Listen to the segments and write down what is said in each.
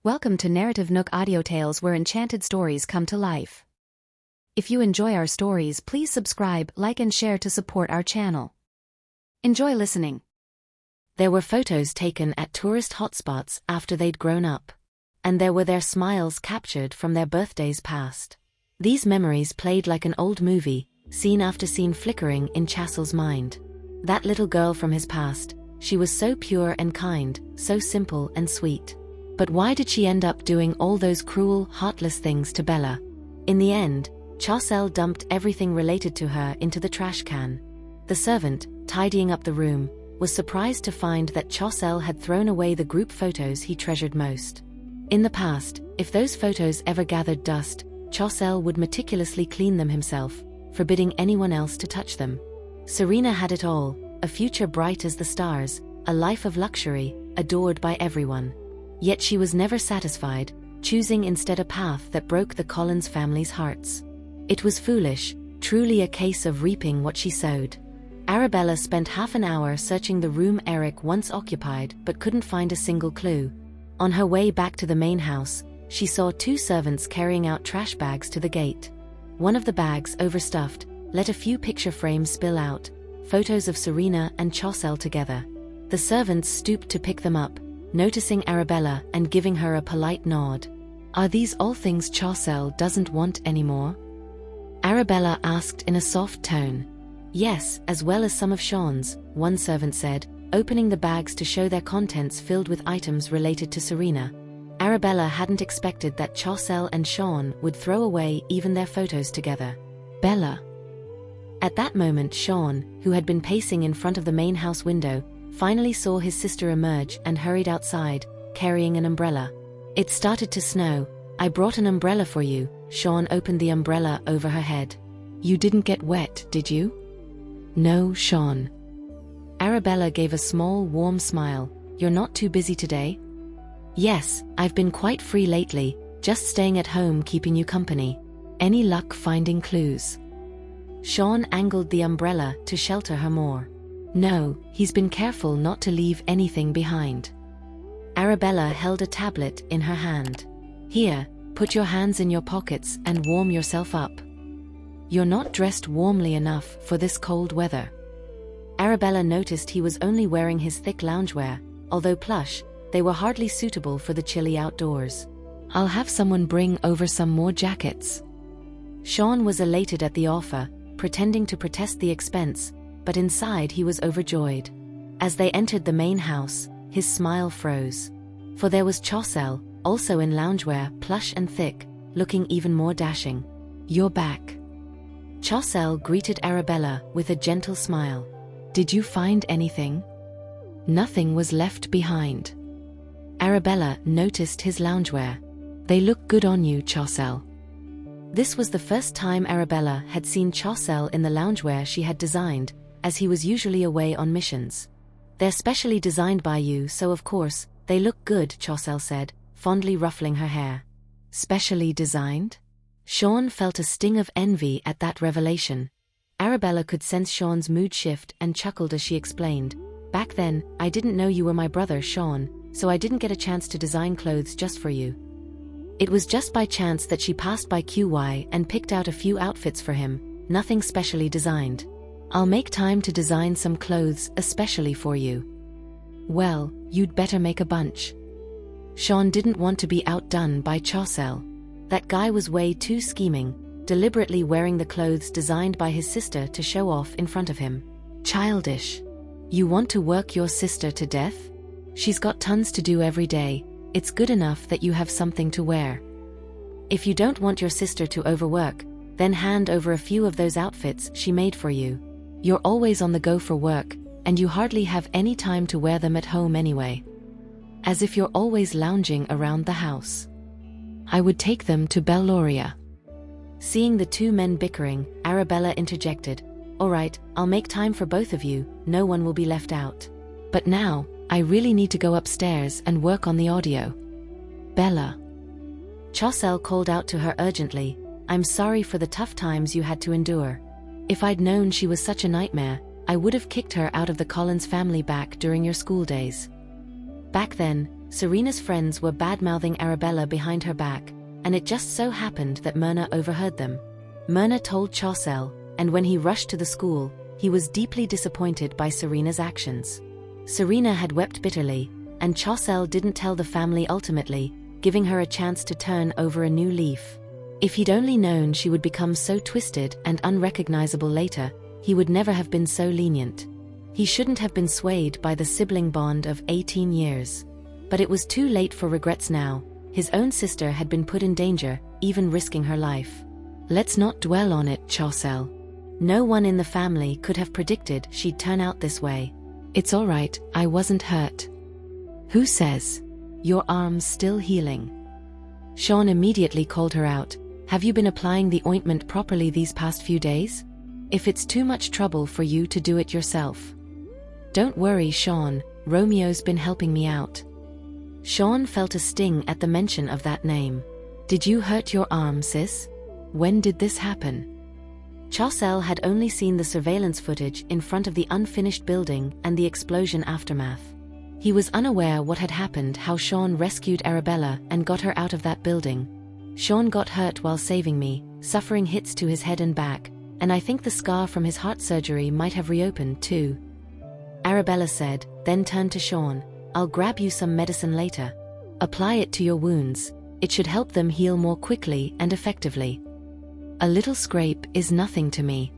Welcome to NarrativeNook where enchanted stories come to life. If you enjoy our stories, please subscribe, like and share to support our channel. Enjoy listening. There were photos taken at tourist hotspots after they'd grown up. And there were their smiles captured from their birthdays past. These memories played like an old movie, scene after scene flickering in Chasel's mind. That little girl from his past, she was so pure and kind, so simple and sweet. But why did she end up doing all those cruel, heartless things to Bella? In the end, Chasel dumped everything related to her into the trash can. The servant, tidying up the room, was surprised to find that Chasel had thrown away the group photos he treasured most. In the past, if those photos ever gathered dust, Chasel would meticulously clean them himself, forbidding anyone else to touch them. Serena had it all, a future bright as the stars, a life of luxury, adored by everyone. Yet she was never satisfied, choosing instead a path that broke the Collins family's hearts. It was foolish, truly a case of reaping what she sowed. Arabella spent half an hour searching the room Eric once occupied but couldn't find a single clue. On her way back to the main house, she saw two servants carrying out trash bags to the gate. One of the bags, overstuffed, let a few picture frames spill out, photos of Serena and Chasel together. The servants stooped to pick them up, noticing Arabella and giving her a polite nod. "Are these all things Chasel doesn't want anymore?" Arabella asked in a soft tone. "Yes, as well as some of Sean's," one servant said, opening the bags to show their contents filled with items related to Serena. Arabella hadn't expected that Chasel and Sean would throw away even their photos together. "Bella." At that moment Sean, who had been pacing in front of the main house window, finally saw his sister emerge and hurried outside, carrying an umbrella. "It started to snow. I brought an umbrella for you." Sean opened the umbrella over her head. "You didn't get wet, did you?" "No, Sean." Arabella gave a small, warm smile. "You're not too busy today?" "Yes, I've been quite free lately, just staying at home keeping you company. Any luck finding clues?" Sean angled the umbrella to shelter her more. "No, he's been careful not to leave anything behind." Arabella held a tablet in her hand. "Here, put your hands in your pockets and warm yourself up. You're not dressed warmly enough for this cold weather." Arabella noticed he was only wearing his thick loungewear, although plush, they were hardly suitable for the chilly outdoors. "I'll have someone bring over some more jackets." Sean was elated at the offer, pretending to protest the expense, but inside he was overjoyed. As they entered the main house, his smile froze. For there was Chasel, also in loungewear, plush and thick, looking even more dashing. "You're back." Chasel greeted Arabella with a gentle smile. "Did you find anything?" "Nothing was left behind." Arabella noticed his loungewear. "They look good on you, Chasel." This was the first time Arabella had seen Chasel in the loungewear she had designed, as he was usually away on missions. "They're specially designed by you, so of course, they look good," Chasel said, fondly ruffling her hair. "Specially designed?" Sean felt a sting of envy at that revelation. Arabella could sense Sean's mood shift and chuckled as she explained, "Back then, I didn't know you were my brother, Sean, so I didn't get a chance to design clothes just for you." It was just by chance that she passed by QY and picked out a few outfits for him, nothing specially designed. "I'll make time to design some clothes especially for you." "Well, you'd better make a bunch." Sean didn't want to be outdone by Chasel. That guy was way too scheming, deliberately wearing the clothes designed by his sister to show off in front of him. "Childish. You want to work your sister to death? She's got tons to do every day. It's good enough that you have something to wear. If you don't want your sister to overwork, then hand over a few of those outfits she made for you. You're always on the go for work, and you hardly have any time to wear them at home anyway. As if you're always lounging around the house." "I would take them to Belloria." Seeing the two men bickering, Arabella interjected, "All right, I'll make time for both of you, no one will be left out. But now, I really need to go upstairs and work on the audio." "Bella." Chasel called out to her urgently, "I'm sorry for the tough times you had to endure. If I'd known she was such a nightmare, I would have kicked her out of the Collins family back during your school days. Back then, Serena's friends were bad-mouthing Arabella behind her back, and it just so happened that Myrna overheard them. Myrna told Chaucel, and when he rushed to the school, he was deeply disappointed by Serena's actions. Serena had wept bitterly, and Chaucel didn't tell the family ultimately, giving her a chance to turn over a new leaf. If he'd only known she would become so twisted and unrecognizable later, he would never have been so lenient. He shouldn't have been swayed by the sibling bond of 18 years. But it was too late for regrets now. His own sister had been put in danger, even risking her life. Let's not dwell on it, Chaucel. No one in the family could have predicted she'd turn out this way. It's all right, I wasn't hurt. Who says? Your arm's still healing. Sean immediately called her out. Have you been applying the ointment properly these past few days? If it's too much trouble for you to do it yourself. Don't worry, Sean, Romeo's been helping me out. Sean felt a sting at the mention of that name. Did you hurt your arm, sis? When did this happen? Chaucel had only seen the surveillance footage in front of the unfinished building and the explosion aftermath. He was unaware what had happened, how Sean rescued Arabella and got her out of that building. Sean got hurt while saving me, suffering hits to his head and back, and I think the scar from his heart surgery might have reopened too. Arabella said, then turned to Sean. I'll grab you some medicine later. Apply it to your wounds. It should help them heal more quickly and effectively. A little scrape is nothing to me.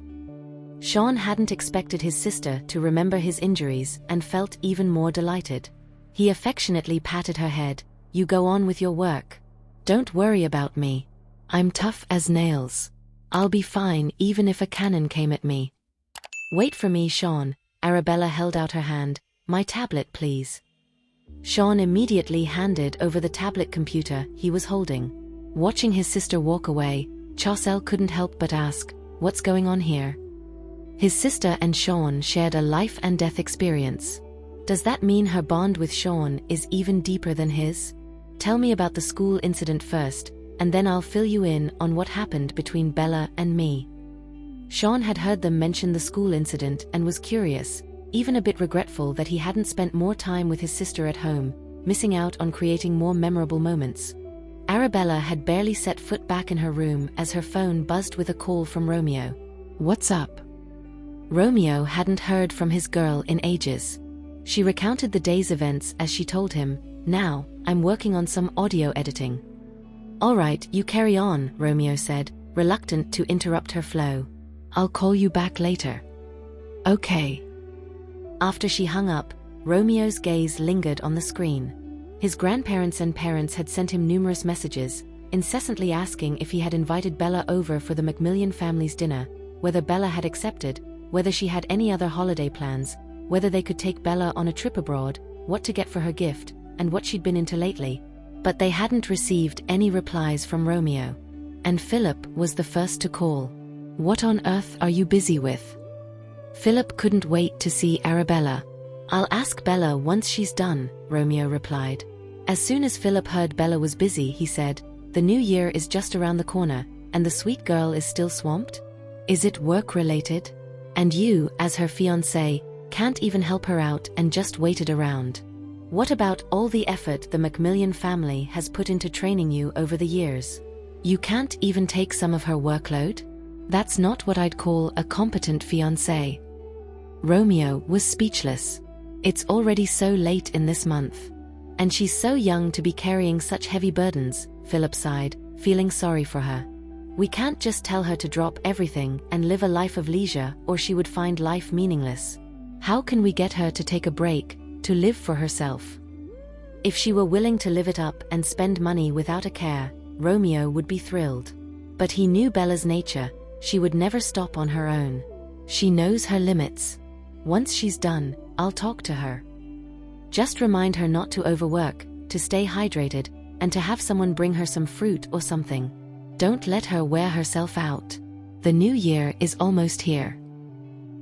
Sean hadn't expected his sister to remember his injuries and felt even more delighted. He affectionately patted her head. You go on with your work. Don't worry about me. I'm tough as nails. I'll be fine even if a cannon came at me. Wait for me, Sean. Arabella held out her hand. My tablet, please. Sean immediately handed over the tablet computer he was holding. Watching his sister walk away, Chaucel couldn't help but ask, what's going on here? His sister and Sean shared a life-and-death experience. Does that mean her bond with Sean is even deeper than his? Tell me about the school incident first, and then I'll fill you in on what happened between Bella and me. Sean had heard them mention the school incident and was curious, even a bit regretful that he hadn't spent more time with his sister at home, missing out on creating more memorable moments. Arabella had barely set foot back in her room as her phone buzzed with a call from Romeo. What's up? Romeo hadn't heard from his girl in ages. She recounted the day's events as she told him, now, I'm working on some audio editing. All right, you carry on, Romeo said, reluctant to interrupt her flow. I'll call you back later. Okay. After she hung up, Romeo's gaze lingered on the screen. His grandparents and parents had sent him numerous messages, incessantly asking if he had invited Bella over for the Macmillan family's dinner, whether Bella had accepted, whether she had any other holiday plans, whether they could take Bella on a trip abroad, what to get for her gift, and what she'd been into lately. But they hadn't received any replies from Romeo. And Philip was the first to call. What on earth are you busy with? Philip couldn't wait to see Arabella. I'll ask Bella once she's done, Romeo replied. As soon as Philip heard Bella was busy, he said, the new year is just around the corner, and the sweet girl is still swamped? Is it work-related? And you, as her fiancé, can't even help her out and just waited around. What about all the effort the Macmillan family has put into training you over the years? You can't even take some of her workload? That's not what I'd call a competent fiancé. Romeo was speechless. It's already so late in this month. And she's so young to be carrying such heavy burdens, Philip sighed, feeling sorry for her. We can't just tell her to drop everything and live a life of leisure, or she would find life meaningless. How can we get her to take a break, to live for herself? If she were willing to live it up and spend money without a care, Romeo would be thrilled. But he knew Bella's nature. She would never stop on her own. She knows her limits. Once she's done, I'll talk to her. Just remind her not to overwork, to stay hydrated, and to have someone bring her some fruit or something. Don't let her wear herself out. The new year is almost here.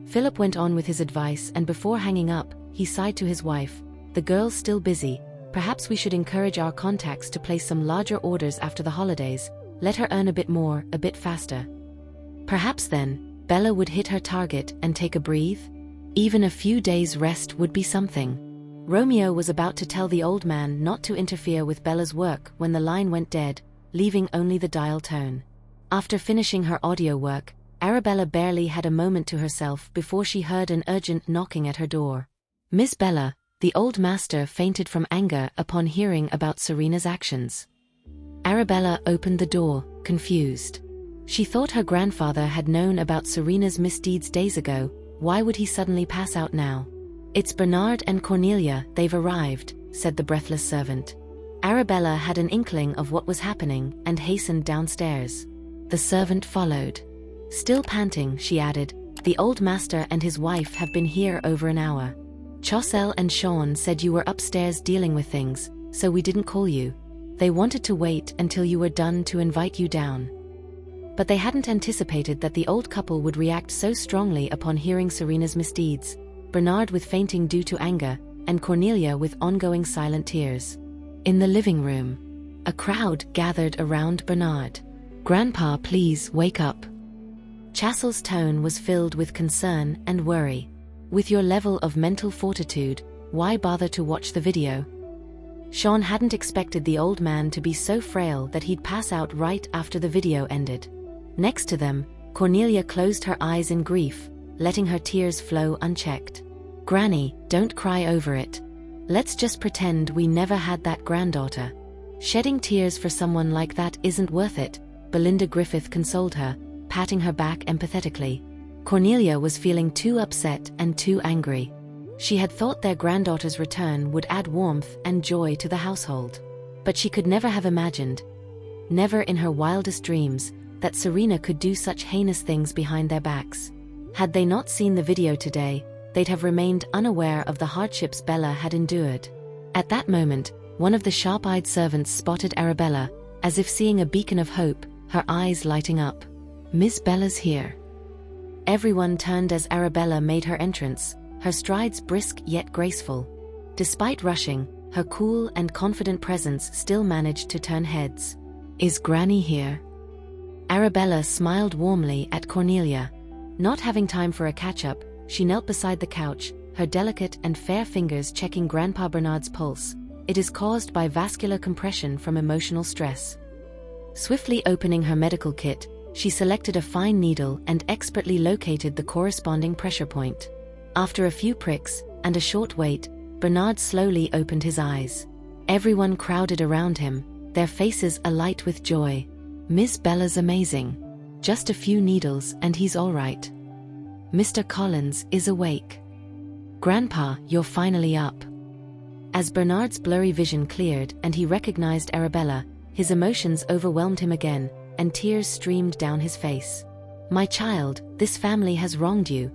Philip went on with his advice, and before hanging up, he sighed to his wife. The girl's still busy. Perhaps we should encourage our contacts to place some larger orders after the holidays. Let her earn a bit more, a bit faster. Perhaps then, Bella would hit her target and take a breathe. Even a few days' rest would be something. Romeo was about to tell the old man not to interfere with Bella's work when the line went dead, leaving only the dial tone. After finishing her audio work, Arabella barely had a moment to herself before she heard an urgent knocking at her door. "Miss Bella," the old master fainted from anger upon hearing about Serena's actions. Arabella opened the door, confused. She thought her grandfather had known about Serena's misdeeds days ago. Why would he suddenly pass out now? "It's Bernard and Cornelia, they've arrived," said the breathless servant. Arabella had an inkling of what was happening and hastened downstairs. The servant followed. Still panting, she added, "The old master and his wife have been here over an hour. Chaucel and Sean said you were upstairs dealing with things, so we didn't call you. They wanted to wait until you were done to invite you down." But they hadn't anticipated that the old couple would react so strongly upon hearing Serena's misdeeds, Bernard with fainting due to anger, and Cornelia with ongoing silent tears. In the living room, a crowd gathered around Bernard. "Grandpa, please wake up." Chaucel's tone was filled with concern and worry. "With your level of mental fortitude, why bother to watch the video?" Sean hadn't expected the old man to be so frail that he'd pass out right after the video ended. Next to them, Cornelia closed her eyes in grief, letting her tears flow unchecked. "Granny, don't cry over it. Let's just pretend we never had that granddaughter. Shedding tears for someone like that isn't worth it," Belinda Griffith consoled her, patting her back empathetically. Cornelia was feeling too upset and too angry. She had thought their granddaughter's return would add warmth and joy to the household. But she could never have imagined, never in her wildest dreams, that Serena could do such heinous things behind their backs. Had they not seen the video today, they'd have remained unaware of the hardships Bella had endured. At that moment, one of the sharp-eyed servants spotted Arabella, as if seeing a beacon of hope, her eyes lighting up. "Miss Bella's here." Everyone turned as Arabella made her entrance, her strides brisk yet graceful. Despite rushing, her cool and confident presence still managed to turn heads. "Is Granny here?" Arabella smiled warmly at Cornelia. Not having time for a catch-up, she knelt beside the couch, her delicate and fair fingers checking Grandpa Bernard's pulse. "It is caused by vascular compression from emotional stress." Swiftly opening her medical kit, she selected a fine needle and expertly located the corresponding pressure point. After a few pricks, and a short wait, Bernard slowly opened his eyes. Everyone crowded around him, their faces alight with joy. "Miss Bella's amazing. Just a few needles and he's all right. Mr. Collins is awake. Grandpa, you're finally up." As Bernard's blurry vision cleared and he recognized Arabella, his emotions overwhelmed him again, and tears streamed down his face. "My child, this family has wronged you."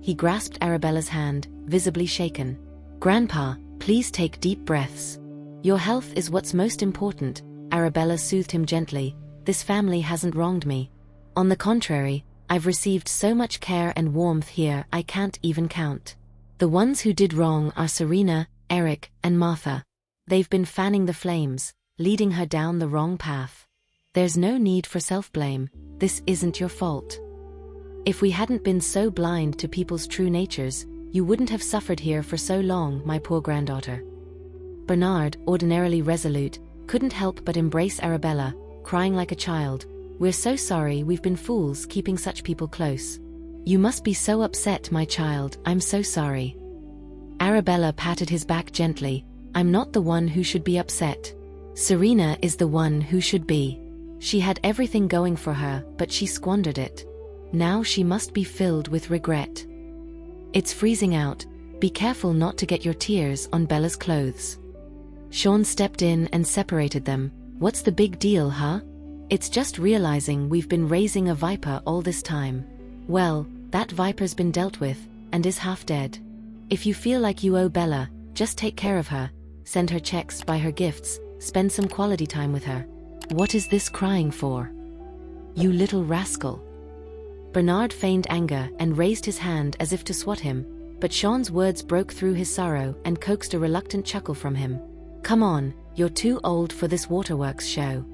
He grasped Arabella's hand, visibly shaken. "Grandpa, please take deep breaths. Your health is what's most important," Arabella soothed him gently. "This family hasn't wronged me. On the contrary, I've received so much care and warmth here I can't even count. The ones who did wrong are Serena, Eric, and Martha. They've been fanning the flames, leading her down the wrong path. There's no need for self-blame. This isn't your fault. If we hadn't been so blind to people's true natures, you wouldn't have suffered here for so long, my poor granddaughter." Bernard, ordinarily resolute, couldn't help but embrace Arabella, crying like a child. "We're so sorry we've been fools keeping such people close. You must be so upset, my child, I'm so sorry." Arabella patted his back gently. "I'm not the one who should be upset. Serena is the one who should be. She had everything going for her, but she squandered it. Now she must be filled with regret. It's freezing out. Be careful not to get your tears on Bella's clothes." Sean stepped in and separated them. "What's the big deal, huh? It's just realizing we've been raising a viper all this time. Well, that viper's been dealt with, and is half dead. If you feel like you owe Bella, just take care of her, send her checks, buy her gifts, spend some quality time with her. What is this crying for? You little rascal." Bernard feigned anger and raised his hand as if to swat him, but Sean's words broke through his sorrow and coaxed a reluctant chuckle from him. "Come on, you're too old for this waterworks show.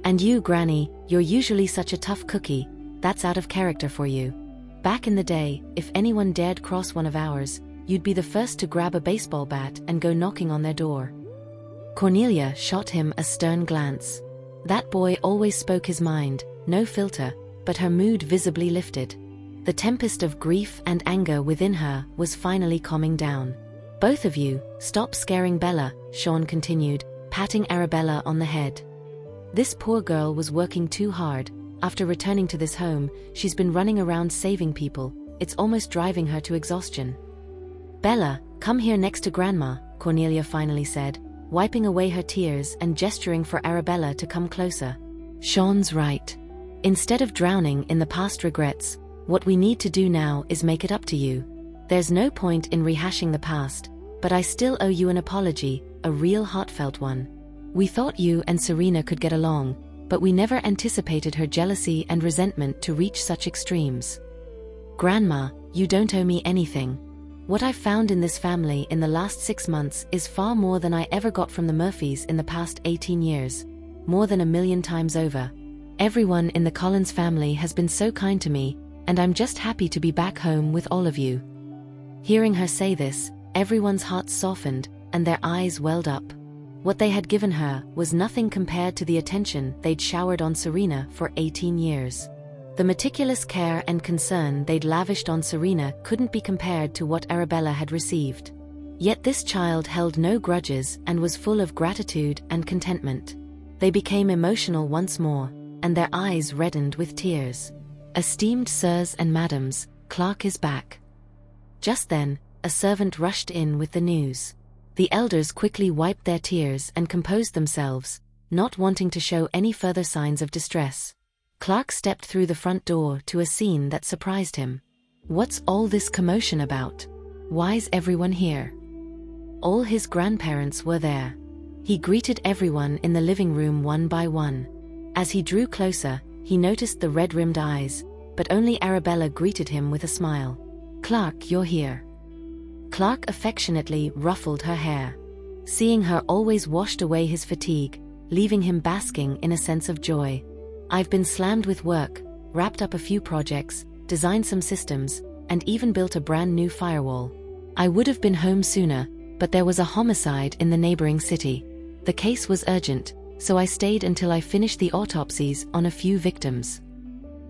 And you, Granny, you're usually such a tough cookie, that's out of character for you. Back in the day, if anyone dared cross one of ours, you'd be the first to grab a baseball bat and go knocking on their door." Cornelia shot him a stern glance. That boy always spoke his mind, no filter, but her mood visibly lifted. The tempest of grief and anger within her was finally calming down. "Both of you, stop scaring Bella," Sean continued, patting Arabella on the head. "This poor girl was working too hard. After returning to this home, she's been running around saving people. It's almost driving her to exhaustion." "Bella, come here next to Grandma," Cornelia finally said, wiping away her tears and gesturing for Arabella to come closer. "Sean's right. Instead of drowning in the past regrets, what we need to do now is make it up to you. There's no point in rehashing the past, but I still owe you an apology, a real heartfelt one. We thought you and Serena could get along, but we never anticipated her jealousy and resentment to reach such extremes. Grandma, you don't owe me anything. What I've found in this family in the last 6 months is far more than I ever got from the Murphys in the past 18 years. More than 1,000,000 times over. Everyone in the Collins family has been so kind to me, and I'm just happy to be back home with all of you." Hearing her say this, everyone's hearts softened, and their eyes welled up. What they had given her was nothing compared to the attention they'd showered on Serena for 18 years. The meticulous care and concern they'd lavished on Serena couldn't be compared to what Arabella had received. Yet this child held no grudges and was full of gratitude and contentment. They became emotional once more, and their eyes reddened with tears. "Esteemed sirs and madams, Clark is back." Just then, a servant rushed in with the news. The elders quickly wiped their tears and composed themselves, not wanting to show any further signs of distress. Clark stepped through the front door to a scene that surprised him. "What's all this commotion about? Why's everyone here?" All his grandparents were there. He greeted everyone in the living room one by one. As he drew closer, he noticed the red-rimmed eyes, but only Arabella greeted him with a smile. "Clark, you're here." Clark affectionately ruffled her hair. Seeing her always washed away his fatigue, leaving him basking in a sense of joy. "I've been slammed with work, wrapped up a few projects, designed some systems, and even built a brand new firewall. I would have been home sooner, but there was a homicide in the neighboring city. The case was urgent, so I stayed until I finished the autopsies on a few victims."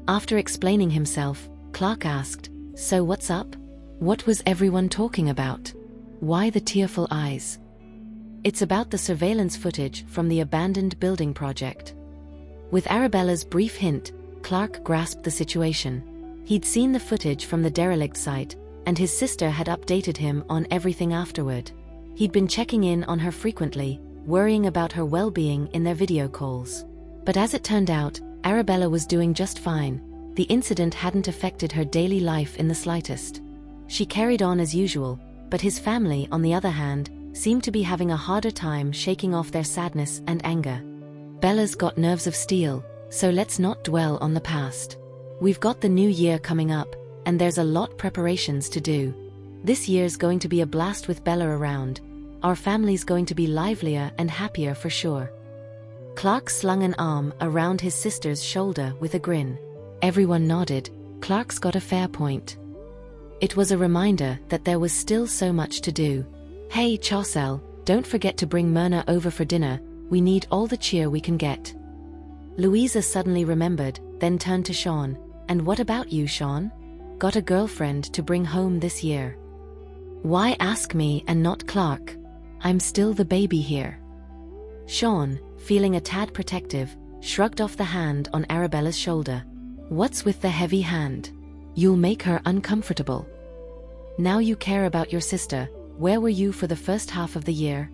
After explaining himself, Clark asked, "So what's up? What was everyone talking about? Why the tearful eyes?" "It's about the surveillance footage from the abandoned building project." With Arabella's brief hint, Clark grasped the situation. He'd seen the footage from the derelict site, and his sister had updated him on everything afterward. He'd been checking in on her frequently, worrying about her well-being in their video calls. But as it turned out, Arabella was doing just fine. The incident hadn't affected her daily life in the slightest. She carried on as usual, but his family, on the other hand, seemed to be having a harder time shaking off their sadness and anger. "Bella's got nerves of steel, so let's not dwell on the past. We've got the new year coming up, and there's a lot preparations to do. This year's going to be a blast with Bella around. Our family's going to be livelier and happier for sure." Clark slung an arm around his sister's shoulder with a grin. Everyone nodded. Clark's got a fair point. It was a reminder that there was still so much to do. "Hey Chaucel, don't forget to bring Myrna over for dinner. We need all the cheer we can get." Louisa suddenly remembered, then turned to Sean. "And what about you, Sean? Got a girlfriend to bring home this year?" "Why ask me and not Clark? I'm still the baby here." Sean, feeling a tad protective, shrugged off the hand on Arabella's shoulder. "What's with the heavy hand? You'll make her uncomfortable. Now you care about your sister. Where were you for the first half of the year?"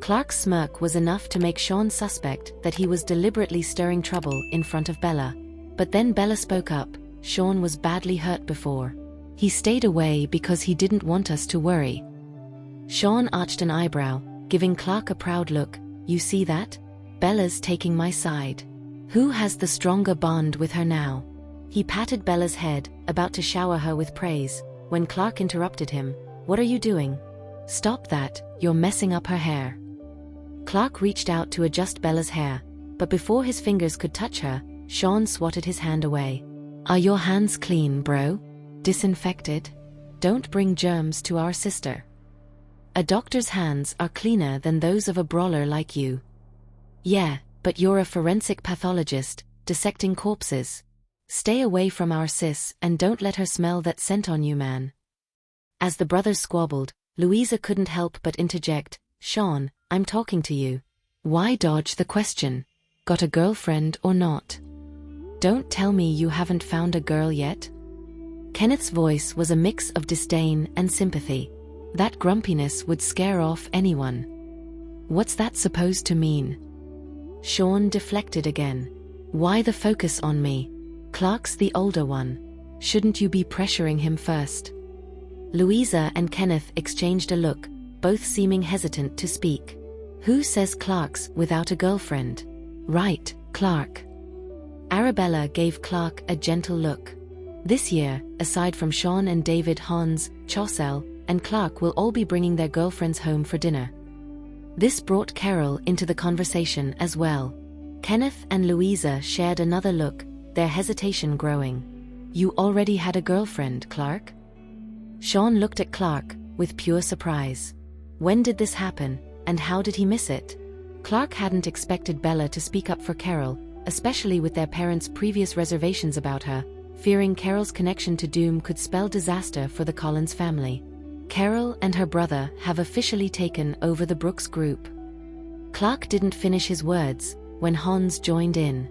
Clark's smirk was enough to make Sean suspect that he was deliberately stirring trouble in front of Bella. But then Bella spoke up. "Sean was badly hurt before. He stayed away because he didn't want us to worry." Sean arched an eyebrow, giving Clark a proud look. "You see that? Bella's taking my side. Who has the stronger bond with her now?" He patted Bella's head, about to shower her with praise, when Clark interrupted him. "What are you doing? Stop that, you're messing up her hair." Clark reached out to adjust Bella's hair, but before his fingers could touch her, Sean swatted his hand away. "Are your hands clean, bro? Disinfected?" Don't bring germs to our sister. A doctor's hands are cleaner than those of a brawler like you. Yeah, but you're a forensic pathologist, dissecting corpses. Stay away from our sis and don't let her smell that scent on you, man. As the brothers squabbled, Louisa couldn't help but interject, Sean, I'm talking to you. Why dodge the question? Got a girlfriend or not? Don't tell me you haven't found a girl yet? Kenneth's voice was a mix of disdain and sympathy. That grumpiness would scare off anyone. What's that supposed to mean? Sean deflected again. Why the focus on me? Clark's the older one. Shouldn't you be pressuring him first? Louisa and Kenneth exchanged a look, both seeming hesitant to speak. Who says Clark's without a girlfriend? Right, Clark. Arabella gave Clark a gentle look. This year, aside from Sean and David, Hans, Chaucel, and Clark will all be bringing their girlfriends home for dinner. This brought Carol into the conversation as well. Kenneth and Louisa shared another look, their hesitation growing. You already had a girlfriend, Clark? Sean looked at Clark, with pure surprise. When did this happen, and how did he miss it? Clark hadn't expected Bella to speak up for Carol, especially with their parents' previous reservations about her, fearing Carol's connection to Doom could spell disaster for the Collins family. Carol and her brother have officially taken over the Brooks group. Clark didn't finish his words when Hans joined in.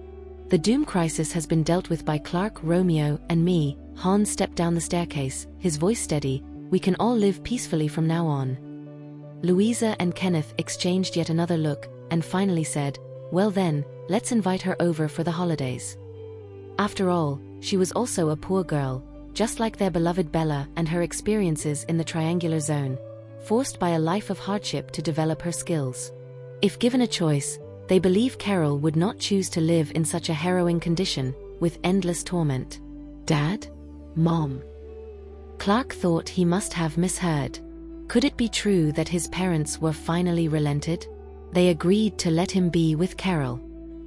The Doom crisis has been dealt with by Clark, Romeo, and me. Hans stepped down the staircase, his voice steady. We can all live peacefully from now on. Louisa and Kenneth exchanged yet another look, and finally said, well then, let's invite her over for the holidays. After all, she was also a poor girl, just like their beloved Bella and her experiences in the Triangular Zone, forced by a life of hardship to develop her skills. If given a choice, they believe Carol would not choose to live in such a harrowing condition, with endless torment. Dad? Mom? Clark thought he must have misheard. Could it be true that his parents were finally relented? They agreed to let him be with Carol.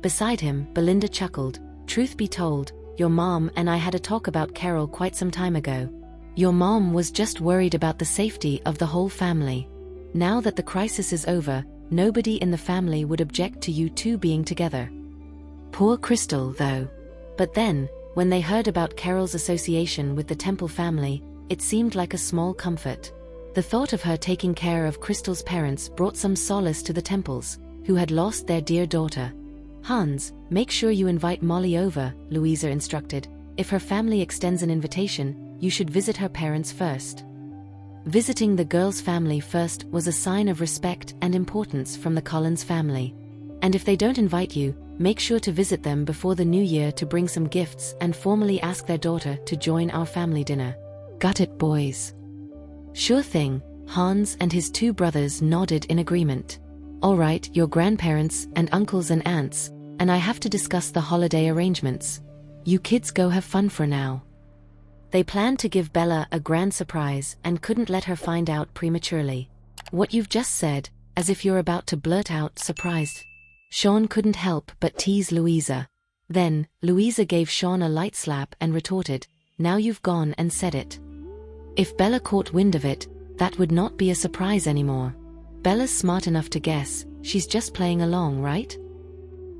Beside him, Belinda chuckled. Truth be told, your mom and I had a talk about Carol quite some time ago. Your mom was just worried about the safety of the whole family. Now that the crisis is over, nobody in the family would object to you two being together. Poor Crystal, though. But then, when they heard about Carol's association with the Temple family, it seemed like a small comfort. The thought of her taking care of Crystal's parents brought some solace to the Temples, who had lost their dear daughter. Hans, make sure you invite Molly over, Louisa instructed. If her family extends an invitation, you should visit her parents first. Visiting the girl's family first was a sign of respect and importance from the Collins family. And if they don't invite you, make sure to visit them before the new year to bring some gifts and formally ask their daughter to join our family dinner. Got it, boys? Sure thing, Hans and his two brothers nodded in agreement. All right, your grandparents and uncles and aunts, and I have to discuss the holiday arrangements. You kids go have fun for now. They planned to give Bella a grand surprise and couldn't let her find out prematurely. What you've just said, as if you're about to blurt out surprised. Sean couldn't help but tease Louisa. Then, Louisa gave Sean a light slap and retorted, now you've gone and said it. If Bella caught wind of it, that would not be a surprise anymore. Bella's smart enough to guess, she's just playing along, right?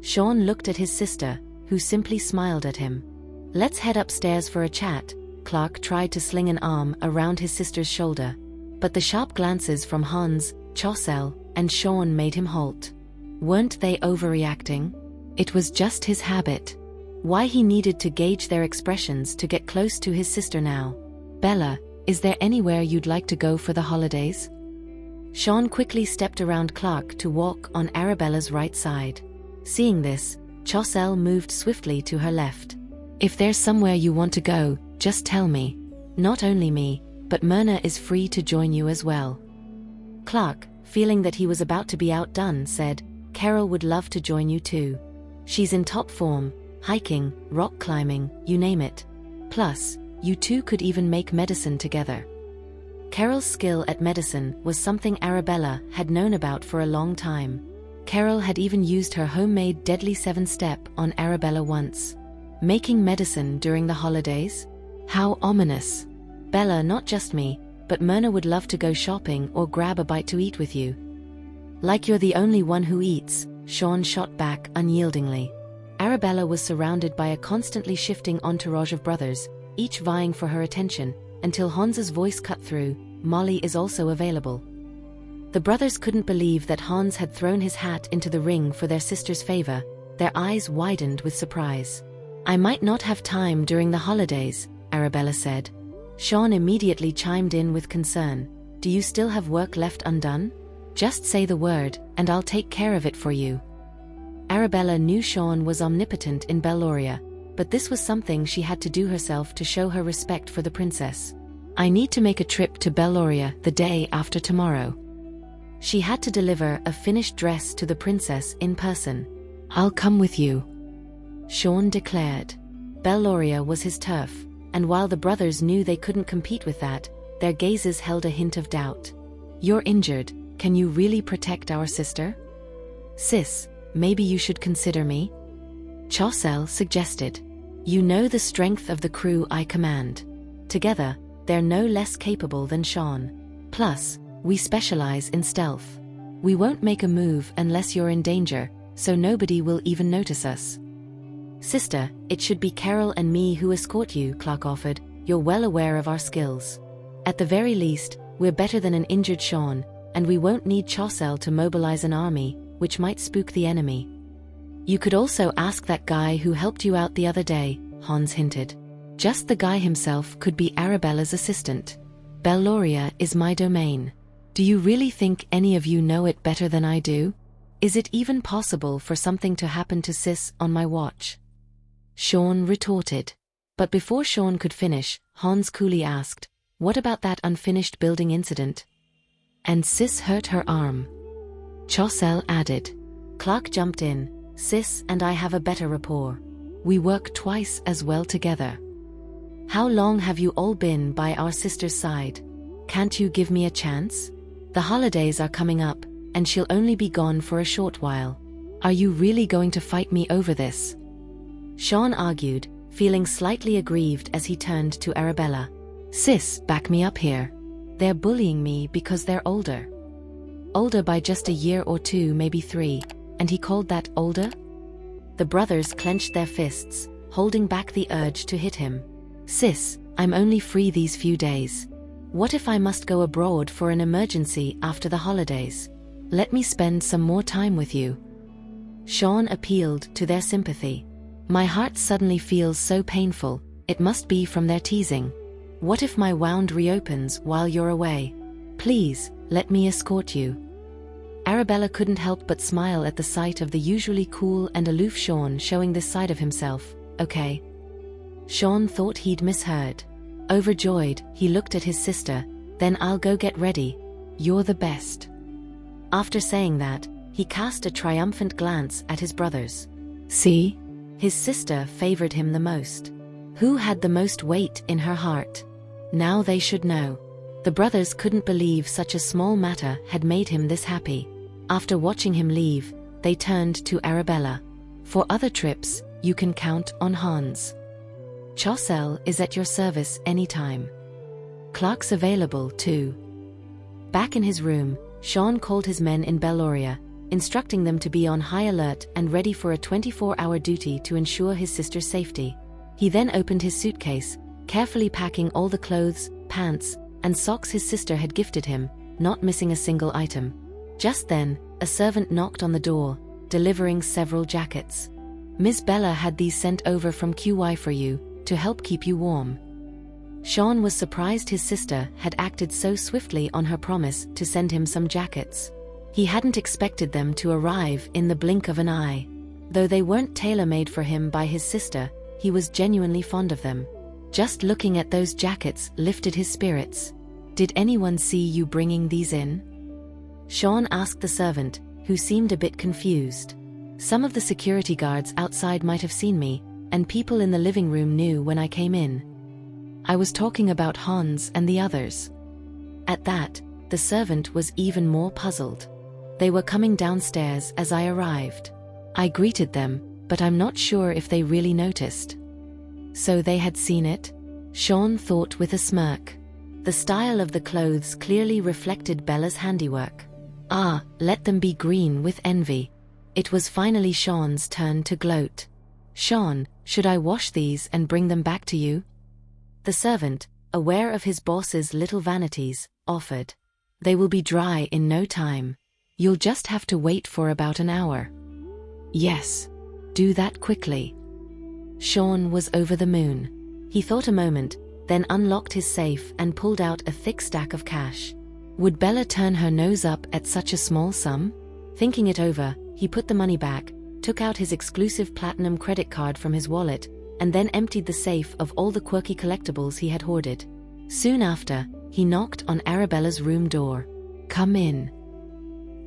Sean looked at his sister, who simply smiled at him. Let's head upstairs for a chat. Clark tried to sling an arm around his sister's shoulder, but the sharp glances from Hans, Chaucel, and Sean made him halt. Weren't they overreacting? It was just his habit. Why he needed to gauge their expressions to get close to his sister now. Bella, is there anywhere you'd like to go for the holidays? Sean quickly stepped around Clark to walk on Arabella's right side. Seeing this, Chaucel moved swiftly to her left. If there's somewhere you want to go, just tell me. Not only me, but Myrna is free to join you as well. Clark, feeling that he was about to be outdone, said, Carol would love to join you too. She's in top form, hiking, rock climbing, you name it. Plus, you two could even make medicine together. Carol's skill at medicine was something Arabella had known about for a long time. Carol had even used her homemade deadly 7-step on Arabella once. Making medicine during the holidays? How ominous. Bella, not just me, but Myrna would love to go shopping or grab a bite to eat with you. Like you're the only one who eats, Sean shot back unyieldingly. Arabella was surrounded by a constantly shifting entourage of brothers, each vying for her attention, until Hans's voice cut through. Molly is also available. The brothers couldn't believe that Hans had thrown his hat into the ring for their sister's favor. Their eyes widened with surprise. I might not have time during the holidays, Arabella said. Sean immediately chimed in with concern. Do you still have work left undone? Just say the word, and I'll take care of it for you. Arabella knew Sean was omnipotent in Belloria, but this was something she had to do herself to show her respect for the princess. I need to make a trip to Belloria the day after tomorrow. She had to deliver a finished dress to the princess in person. I'll come with you, Sean declared. Belloria was his turf, and while the brothers knew they couldn't compete with that, their gazes held a hint of doubt. You're injured, can you really protect our sister? Sis, maybe you should consider me? Chaucel suggested. You know the strength of the crew I command. Together, they're no less capable than Sean. Plus, we specialize in stealth. We won't make a move unless you're in danger, so nobody will even notice us. Sister, it should be Carol and me who escort you, Clark offered. You're well aware of our skills. At the very least, we're better than an injured Sean, and we won't need Chaucel to mobilize an army, which might spook the enemy. You could also ask that guy who helped you out the other day, Hans hinted. Just the guy himself could be Arabella's assistant. Belloria is my domain. Do you really think any of you know it better than I do? Is it even possible for something to happen to Sis on my watch? Sean retorted. But before Sean could finish, Hans coolly asked, what about that unfinished building incident? And Sis hurt her arm. Chaucel added. Clark jumped in. Sis and I have a better rapport. We work twice as well together. How long have you all been by our sister's side? Can't you give me a chance? The holidays are coming up, and she'll only be gone for a short while. Are you really going to fight me over this? Sean argued, feeling slightly aggrieved as he turned to Arabella. Sis, back me up here. They're bullying me because they're older. Older by just a year or two, maybe 3, and he called that older? The brothers clenched their fists, holding back the urge to hit him. Sis, I'm only free these few days. What if I must go abroad for an emergency after the holidays? Let me spend some more time with you. Sean appealed to their sympathy. My heart suddenly feels so painful, it must be from their teasing. What if my wound reopens while you're away? Please, let me escort you. Arabella couldn't help but smile at the sight of the usually cool and aloof Sean showing this side of himself. Okay. Sean thought he'd misheard. Overjoyed, he looked at his sister. Then I'll go get ready. You're the best. After saying that, he cast a triumphant glance at his brothers. See? His sister favored him the most. Who had the most weight in her heart? Now they should know. The brothers couldn't believe such a small matter had made him this happy. After watching him leave, they turned to Arabella. For other trips, you can count on Hans. Chaucel is at your service anytime. Clark's available too. Back in his room, Sean called his men in Belloria, instructing them to be on high alert and ready for a 24-hour duty to ensure his sister's safety. He then opened his suitcase, carefully packing all the clothes, pants, and socks his sister had gifted him, not missing a single item. Just then, a servant knocked on the door, delivering several jackets. Miss Bella had these sent over from QY for you, to help keep you warm. Sean was surprised his sister had acted so swiftly on her promise to send him some jackets. He hadn't expected them to arrive in the blink of an eye. Though they weren't tailor-made for him by his sister, he was genuinely fond of them. Just looking at those jackets lifted his spirits. Did anyone see you bringing these in? Sean asked the servant, who seemed a bit confused. Some of the security guards outside might have seen me, and people in the living room knew when I came in. I was talking about Hans and the others. At that, the servant was even more puzzled. They were coming downstairs as I arrived. I greeted them, but I'm not sure if they really noticed. So they had seen it? Sean thought with a smirk. The style of the clothes clearly reflected Bella's handiwork. Ah, let them be green with envy. It was finally Sean's turn to gloat. Sean, should I wash these and bring them back to you? The servant, aware of his boss's little vanities, offered. They will be dry in no time. You'll just have to wait for about an hour. Yes. Do that quickly. Sean was over the moon. He thought a moment, then unlocked his safe and pulled out a thick stack of cash. Would Bella turn her nose up at such a small sum? Thinking it over, he put the money back, took out his exclusive platinum credit card from his wallet, and then emptied the safe of all the quirky collectibles he had hoarded. Soon after, he knocked on Arabella's room door. Come in.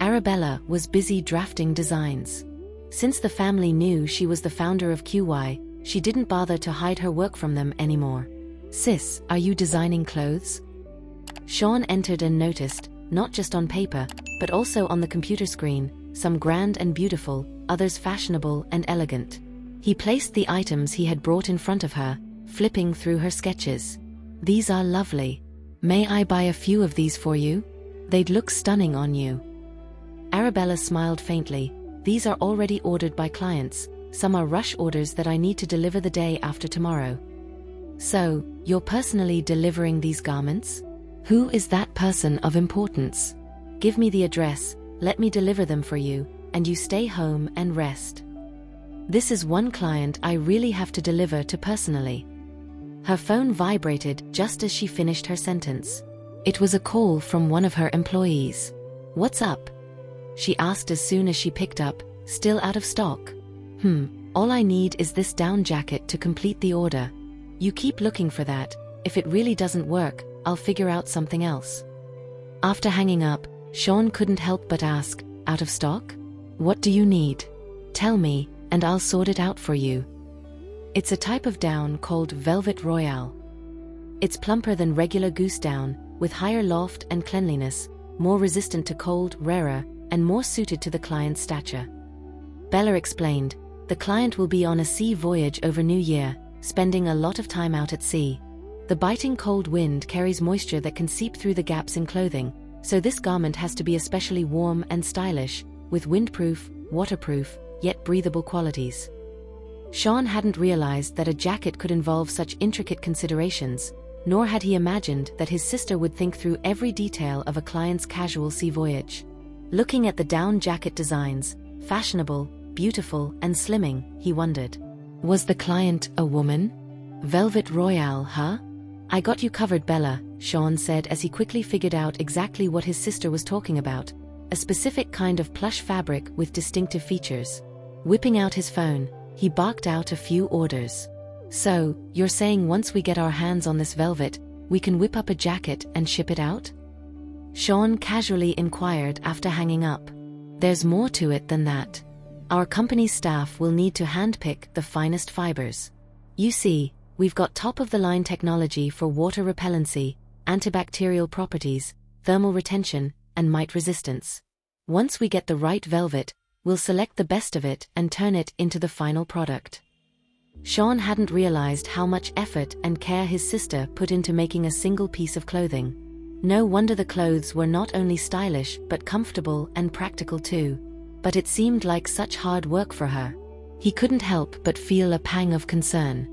Arabella was busy drafting designs. Since the family knew she was the founder of QY, she didn't bother to hide her work from them anymore. Sis, are you designing clothes? Sean entered and noticed, not just on paper, but also on the computer screen, some grand and beautiful, others fashionable and elegant. He placed the items he had brought in front of her, flipping through her sketches. These are lovely. May I buy a few of these for you? They'd look stunning on you. Arabella smiled faintly. These are already ordered by clients. Some are rush orders that I need to deliver the day after tomorrow. So, you're personally delivering these garments? Who is that person of importance? Give me the address, let me deliver them for you, and you stay home and rest. This is one client I really have to deliver to personally. Her phone vibrated just as she finished her sentence. It was a call from one of her employees. What's up? She asked as soon as she picked up. Still out of stock? All I need is this down jacket to complete the order. You keep looking for that. If it really doesn't work, I'll figure out something else. After hanging up, Sean couldn't help but ask, out of stock? What do you need? Tell me, and I'll sort it out for you. It's a type of down called Velvet Royale. It's plumper than regular goose down, with higher loft and cleanliness, more resistant to cold, rarer, and more suited to the client's stature. Bella explained, the client will be on a sea voyage over New Year, spending a lot of time out at sea. The biting cold wind carries moisture that can seep through the gaps in clothing, so this garment has to be especially warm and stylish, with windproof, waterproof, yet breathable qualities. Sean hadn't realized that a jacket could involve such intricate considerations, nor had he imagined that his sister would think through every detail of a client's casual sea voyage. Looking at the down jacket designs, fashionable, beautiful, and slimming, he wondered. Was the client a woman? Velvet Royale, huh? I got you covered, Bella, Sean said as he quickly figured out exactly what his sister was talking about. A specific kind of plush fabric with distinctive features. Whipping out his phone, he barked out a few orders. So, you're saying once we get our hands on this velvet, we can whip up a jacket and ship it out? Sean casually inquired after hanging up. There's more to it than that. Our company's staff will need to handpick the finest fibers. You see, we've got top-of-the-line technology for water repellency, antibacterial properties, thermal retention, and mite resistance. Once we get the right velvet, we'll select the best of it and turn it into the final product. Sean hadn't realized how much effort and care his sister put into making a single piece of clothing. No wonder the clothes were not only stylish but comfortable and practical too. But it seemed like such hard work for her. He couldn't help but feel a pang of concern.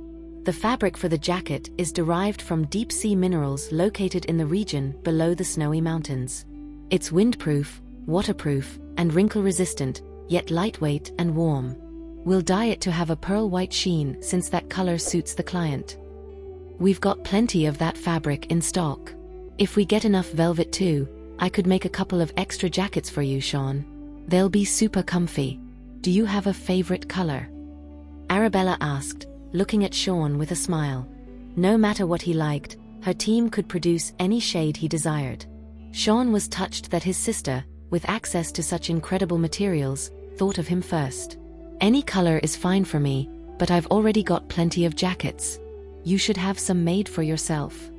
The fabric for the jacket is derived from deep-sea minerals located in the region below the snowy mountains. It's windproof, waterproof, and wrinkle-resistant, yet lightweight and warm. We'll dye it to have a pearl-white sheen since that color suits the client. We've got plenty of that fabric in stock. If we get enough velvet too, I could make a couple of extra jackets for you, Sean. They'll be super comfy. Do you have a favorite color? Arabella asked, looking at Sean with a smile. No matter what he liked, her team could produce any shade he desired. Sean was touched that his sister, with access to such incredible materials, thought of him first. Any color is fine for me, but I've already got plenty of jackets. You should have some made for yourself.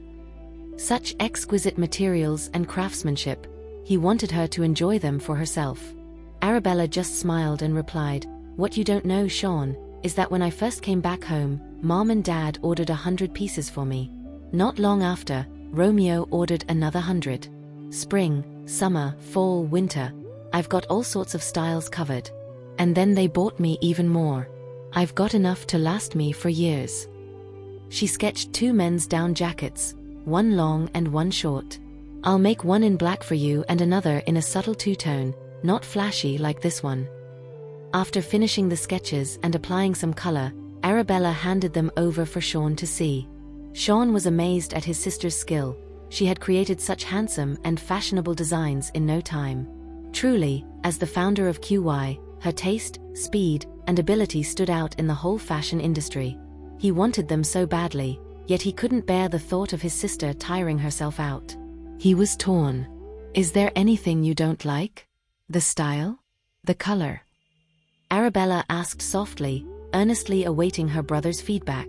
Such exquisite materials and craftsmanship, he wanted her to enjoy them for herself. Arabella just smiled and replied, What you don't know, Sean, is that when I first came back home, Mom and Dad ordered 100 pieces for me. Not long after, Romeo ordered another 100. Spring, summer, fall, winter. I've got all sorts of styles covered. And then they bought me even more. I've got enough to last me for years. She sketched 2 men's down jackets, one long and one short. I'll make one in black for you and another in a subtle two-tone, not flashy like this one. After finishing the sketches and applying some color, Arabella handed them over for Sean to see. Sean was amazed at his sister's skill. She had created such handsome and fashionable designs in no time. Truly, as the founder of QY, her taste, speed, and ability stood out in the whole fashion industry. He wanted them so badly, yet he couldn't bear the thought of his sister tiring herself out. He was torn. Is there anything you don't like? The style? The color? Arabella asked softly, earnestly awaiting her brother's feedback.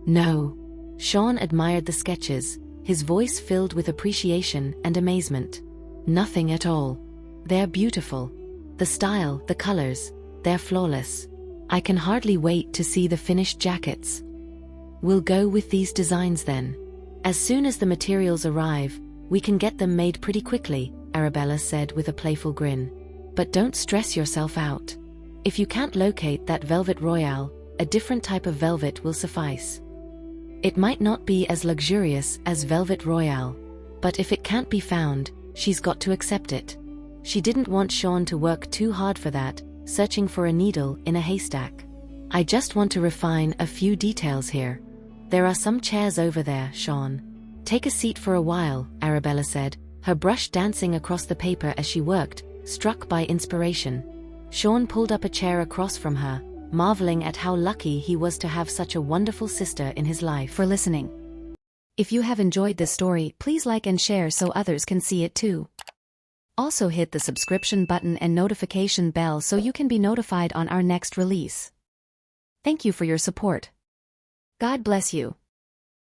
No. Sean admired the sketches, his voice filled with appreciation and amazement. Nothing at all. They're beautiful. The style, the colors, they're flawless. I can hardly wait to see the finished jackets. We'll go with these designs then. As soon as the materials arrive, we can get them made pretty quickly, Arabella said with a playful grin. But don't stress yourself out. If you can't locate that velvet royale, a different type of velvet will suffice. It might not be as luxurious as velvet royale, but if it can't be found, she's got to accept it. She didn't want Sean to work too hard for that, searching for a needle in a haystack. I just want to refine a few details here. There are some chairs over there, Sean. Take a seat for a while, Arabella said, her brush dancing across the paper as she worked, struck by inspiration. Sean pulled up a chair across from her, marveling at how lucky he was to have such a wonderful sister in his life. For listening. If you have enjoyed this story, please like and share so others can see it too. Also hit the subscription button and notification bell so you can be notified on our next release. Thank you for your support. God bless you.